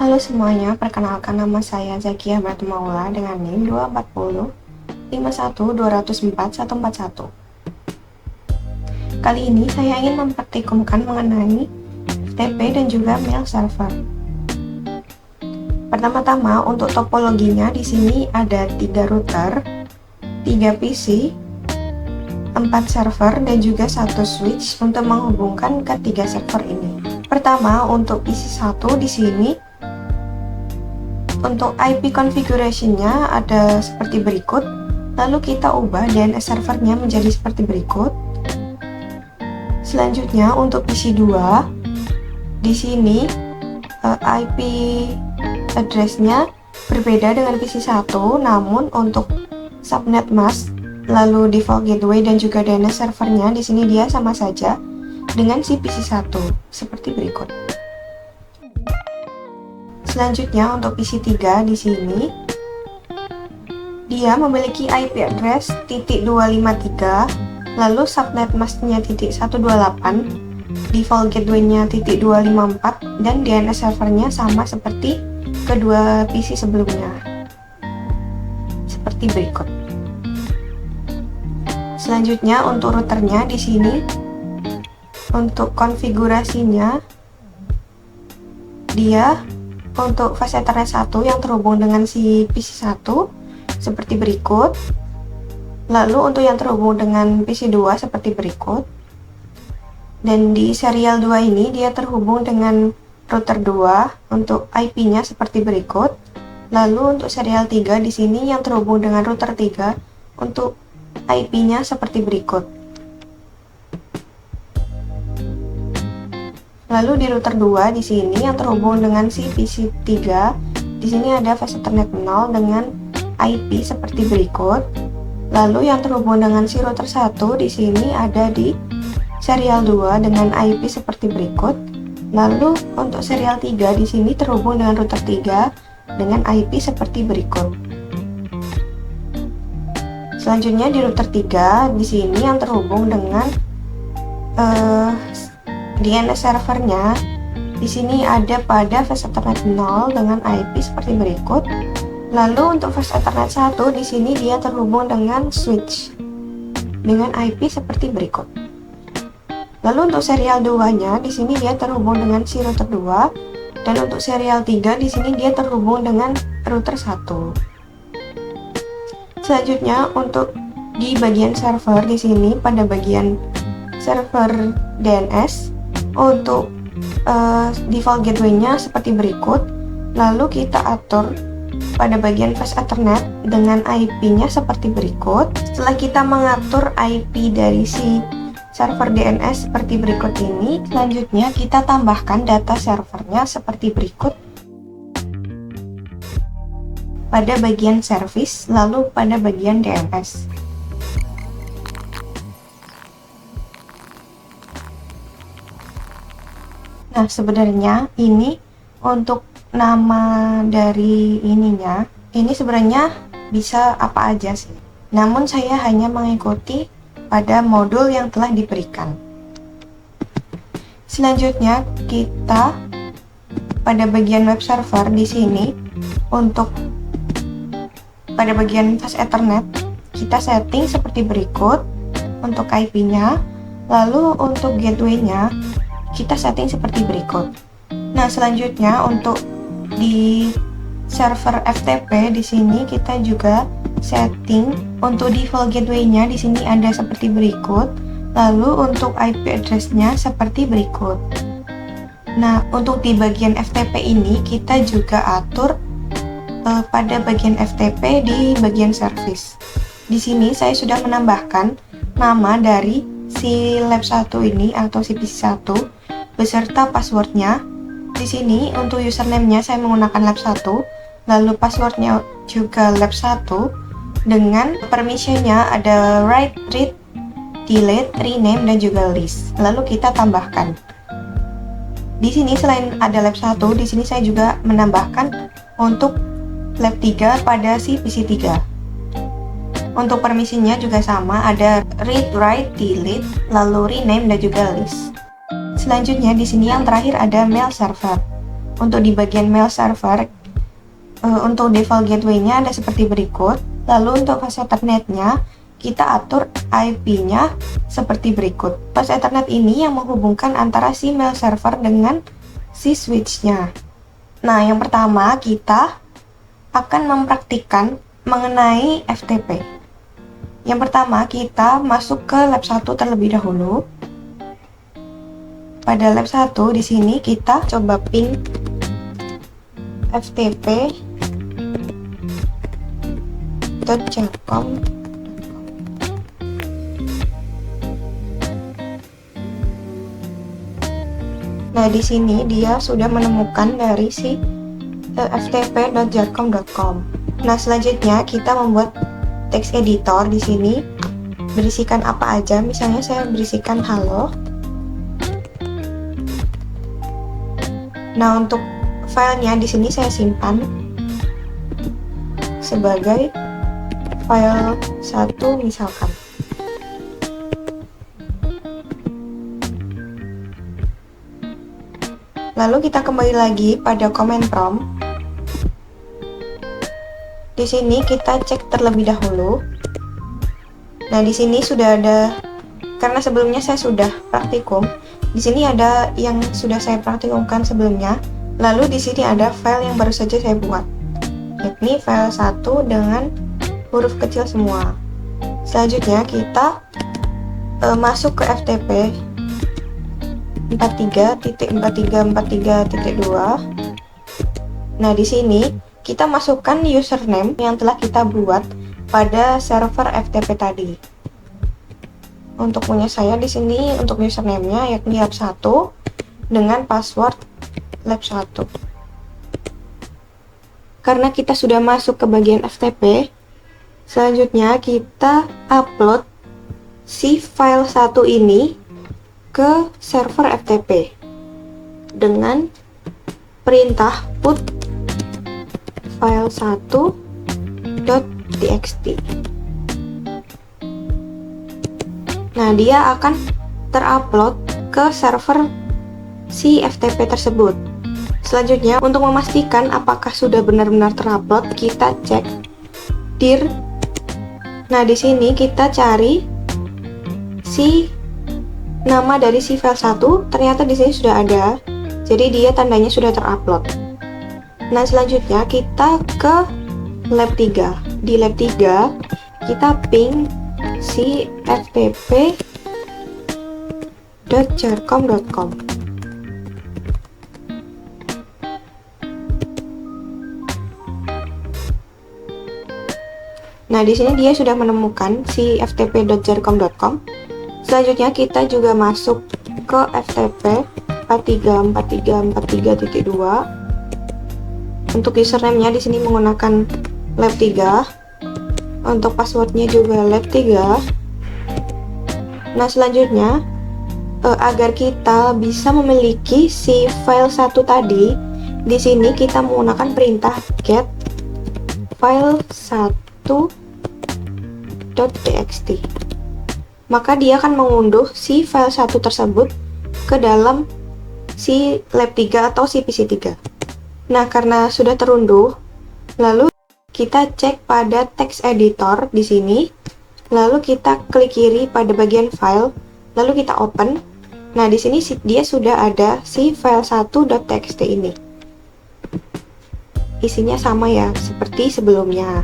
Halo semuanya, perkenalkan nama saya Zakia Maula dengan NIM 240 51 204 141. Kali ini saya ingin mempraktikumkan mengenai FTP dan juga mail server. Pertama-tama untuk topologinya di sini ada 3 router, 3 PC, 4 server dan juga 1 switch untuk menghubungkan ketiga server ini. Pertama untuk PC 1 di sini untuk IP configuration-nya ada seperti berikut. Lalu kita ubah DNS servernya menjadi seperti berikut. Selanjutnya untuk PC 2 di sini IP address-nya berbeda dengan PC 1, namun untuk subnet mask, lalu default gateway dan juga DNS servernya di sini dia sama saja dengan si PC 1 seperti berikut. Selanjutnya untuk PC 3 di sini dia memiliki IP address .253, lalu subnet masknya .128, default gateway-nya .254 dan DNS servernya sama seperti kedua PC sebelumnya. Seperti berikut. Selanjutnya untuk routernya di sini untuk konfigurasinya dia untuk fast Ethernet 1 yang terhubung dengan si PC 1 seperti berikut. Lalu untuk yang terhubung dengan PC 2 seperti berikut. Dan di serial 2 ini dia terhubung dengan router 2 untuk IP-nya seperti berikut. Lalu untuk serial 3 di sini yang terhubung dengan router 3 untuk IP-nya seperti berikut. Lalu di router 2 di sini yang terhubung dengan si PC 3, di sini ada fast Ethernet 0 dengan IP seperti berikut. Lalu yang terhubung dengan si router 1 di sini ada di serial 2 dengan IP seperti berikut. Lalu untuk serial 3 di sini terhubung dengan router 3 dengan IP seperti berikut. Selanjutnya di router 3 di sini yang terhubung dengan DNS servernya di sini ada pada fast Ethernet 0 dengan IP seperti berikut. Lalu untuk fast Ethernet 1 di sini dia terhubung dengan switch dengan IP seperti berikut. Lalu untuk serial 2-nya di sini dia terhubung dengan si router 2 dan untuk serial 3 di sini dia terhubung dengan router 1. Selanjutnya untuk di bagian server di sini pada bagian server DNS untuk default gateway-nya seperti berikut. Lalu kita atur pada bagian fast Ethernet dengan IP-nya seperti berikut. Setelah kita mengatur IP dari si server DNS seperti berikut ini, selanjutnya kita tambahkan data servernya seperti berikut pada bagian service, lalu pada bagian DNS. Nah, sebenarnya ini untuk nama dari ininya, ini sebenarnya bisa apa aja sih. Namun saya hanya mengikuti pada modul yang telah diberikan. Selanjutnya kita pada bagian web server di sini untuk pada bagian fast Ethernet kita setting seperti berikut untuk IP-nya, lalu untuk gateway-nya kita setting seperti berikut. Nah, selanjutnya untuk di server FTP di sini kita juga setting untuk default gateway-nya di sini ada seperti berikut. Lalu untuk IP address-nya seperti berikut. Nah, untuk di bagian FTP ini kita juga atur pada bagian FTP di bagian service. Di sini saya sudah menambahkan nama dari si lab 1 ini atau si PC 1 beserta passwordnya. Di sini untuk username-nya saya menggunakan lab 1, lalu passwordnya juga lab 1 dengan permission-nya ada write, read, delete, rename dan juga list. Lalu kita tambahkan. Di sini selain ada lab 1, di sini saya juga menambahkan untuk lab 3 pada si PC 3. Untuk permission-nya juga sama, ada read, write, delete, lalu rename dan juga list. Selanjutnya di sini yang terakhir ada mail server. Untuk di bagian mail server, untuk default gateway-nya ada seperti berikut. Lalu untuk fast Ethernet-nya, kita atur IP-nya seperti berikut. Fast Ethernet ini yang menghubungkan antara si mail server dengan si switch-nya. Nah, yang pertama kita akan mempraktikkan mengenai FTP. Yang pertama, kita masuk ke lab 1 terlebih dahulu. Pada lab 1 di sini kita coba ping ftp.jarcom. Nah, di sini dia sudah menemukan dari si ftp.jarcom.com. Nah, selanjutnya kita membuat text editor di sini. Berisikan apa aja, misalnya saya berisikan halo. Nah, untuk filenya di sini saya simpan sebagai file 1 misalkan. Lalu kita kembali lagi pada command prompt. Di sini kita cek terlebih dahulu. Nah, di sini sudah ada, karena sebelumnya saya sudah praktikum. Di sini ada yang sudah saya praktikumkan sebelumnya. Lalu di sini ada file yang baru saja saya buat, yakni file 1 dengan huruf kecil semua. Selanjutnya kita masuk ke FTP 43.43.43.2. Nah, di sini kita masukkan username yang telah kita buat pada server FTP tadi. Untuk punya saya di sini untuk username-nya yakni lab1 dengan password lab1. Karena kita sudah masuk ke bagian FTP, selanjutnya kita upload si file 1 ini ke server FTP dengan perintah put file 1.txt. Nah, dia akan terupload ke server si FTP tersebut. Selanjutnya, untuk memastikan apakah sudah benar-benar terupload, kita cek dir. Nah, di sini kita cari si nama dari si file 1. Ternyata di sini sudah ada. Jadi dia tandanya sudah terupload. Nah, selanjutnya kita ke lab 3. Di lab 3 kita ping si ftp.jarcom.com. Nah, di sini dia sudah menemukan si ftp.jarcom.com. Selanjutnya kita juga masuk ke ftp 434343.2. Untuk username-nya di sini menggunakan lab 3. Untuk passwordnya juga lab 3. Nah, selanjutnya agar kita bisa memiliki si file 1 tadi, di sini kita menggunakan perintah get file 1.txt. Maka dia akan mengunduh si file 1 tersebut ke dalam si lab 3 atau si PC 3. Nah, karena sudah terunduh, lalu kita cek pada text editor di sini, lalu kita klik kiri pada bagian file, lalu kita open. Nah, di sini dia sudah ada si file 1.txt ini. Isinya sama ya, seperti sebelumnya.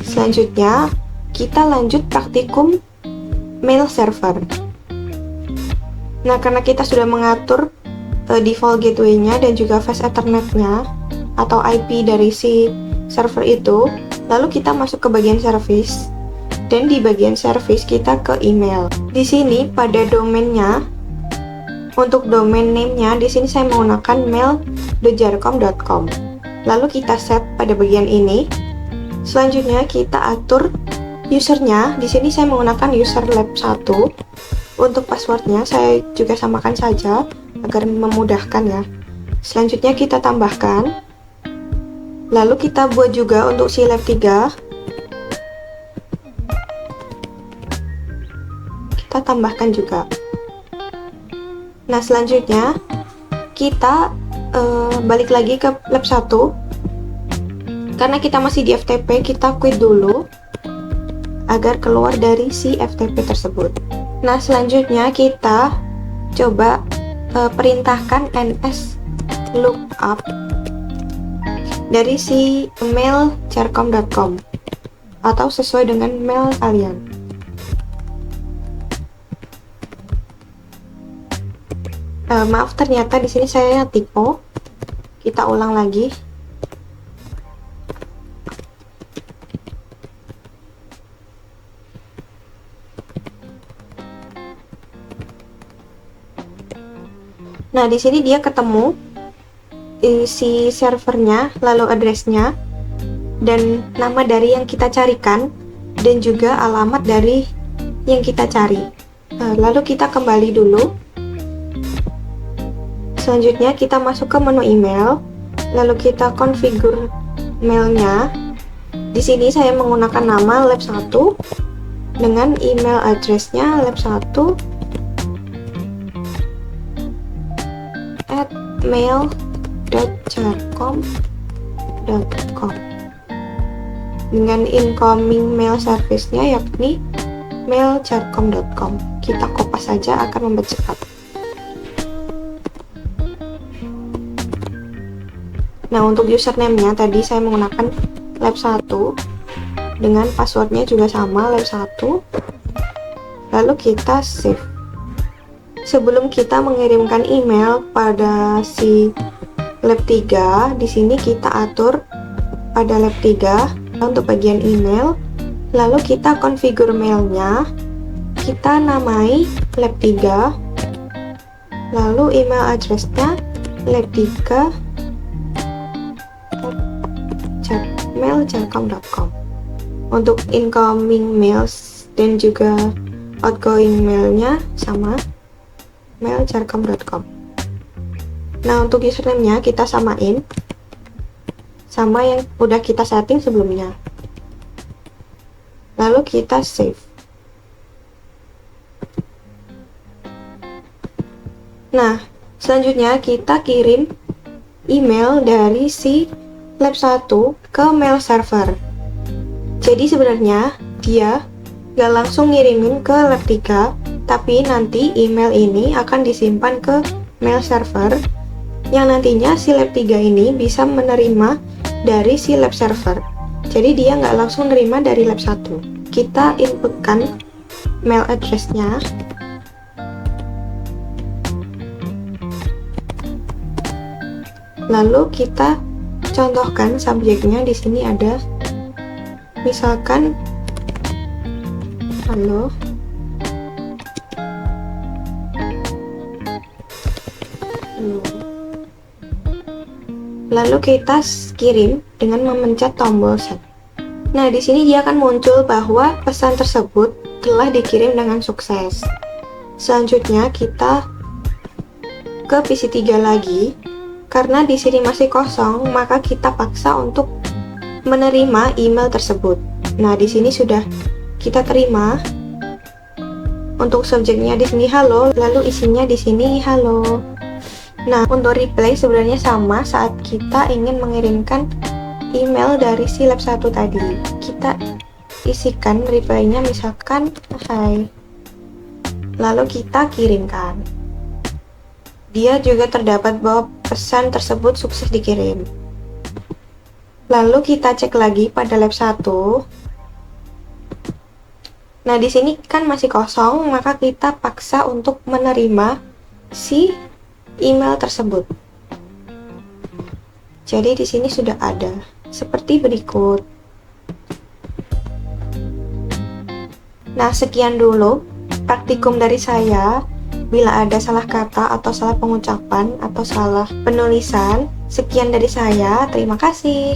Selanjutnya, kita lanjut praktikum mail server. Nah, karena kita sudah mengatur default gateway-nya dan juga fast Ethernet-nya atau IP dari si server itu, lalu kita masuk ke bagian service, dan di bagian service kita ke email. Di sini pada domainnya, untuk domain name-nya di sini saya menggunakan mail.jarcom.com. Lalu kita set pada bagian ini. Selanjutnya kita atur usernya. Di sini saya menggunakan user lab1. Untuk passwordnya saya juga samakan saja agar memudahkan ya. Selanjutnya kita tambahkan. Lalu kita buat juga untuk si lab 3. Kita tambahkan juga. Nah, selanjutnya kita balik lagi ke lab 1. Karena kita masih di FTP, kita quit dulu agar keluar dari si FTP tersebut. Nah, selanjutnya kita coba perintahkan ns lookup dari si mail charcom.com atau sesuai dengan mail kalian. Maaf, ternyata di sini saya typo. Kita ulang lagi. Nah, di sini dia ketemu isi servernya, lalu addressnya, dan nama dari yang kita carikan, dan juga alamat dari yang kita cari. Lalu kita kembali dulu. Selanjutnya kita masuk ke menu email, lalu kita configure mailnya. Di sini saya menggunakan nama lab1 dengan email addressnya lab1 @mail.charcom.com dengan incoming mail service-nya yakni mail.charcom.com. Kita kopas saja akan membuat cepat. Nah, untuk username-nya tadi saya menggunakan lab1 dengan passwordnya juga sama lab1. Lalu kita save. Sebelum kita mengirimkan email pada si lab 3, di sini kita atur pada lab 3 untuk bagian email, lalu kita configure mailnya, kita namai lab 3, lalu email addressnya lab3 mail.charcom.com. Untuk incoming mails dan juga outgoing mailnya sama mail.charcom.com. Nah, untuk username-nya kita samain sama yang udah kita setting sebelumnya. Lalu kita save. Nah, selanjutnya kita kirim email dari si lab1 ke mail server. Jadi sebenarnya dia gak langsung ngirimin ke lab 3, tapi nanti email ini akan disimpan ke mail server yang nantinya si lab 3 ini bisa menerima dari si lab server. Jadi dia nggak langsung nerima dari lab 1. Kita inputkan mail address-nya. Lalu kita contohkan subjeknya. Di sini ada misalkan halo. Lalu kita kirim dengan memencet tombol send. Nah, di sini dia akan muncul bahwa pesan tersebut telah dikirim dengan sukses. Selanjutnya kita ke PC 3 lagi. Karena di sini masih kosong, maka kita paksa untuk menerima email tersebut. Nah, di sini sudah kita terima. Untuk subjeknya di sini halo, lalu isinya di sini halo. Nah, untuk reply sebenarnya sama saat kita ingin mengirimkan email dari si lab 1 tadi. Kita isikan reply-nya misalkan hai. Lalu kita kirimkan. Dia juga terdapat bahwa pesan tersebut sukses dikirim. Lalu kita cek lagi pada lab 1. Nah, di sini kan masih kosong, maka kita paksa untuk menerima si email tersebut. Jadi di sini sudah ada seperti berikut. Nah, sekian dulu praktikum dari saya. Bila ada salah kata atau salah pengucapan atau salah penulisan, sekian dari saya. Terima kasih.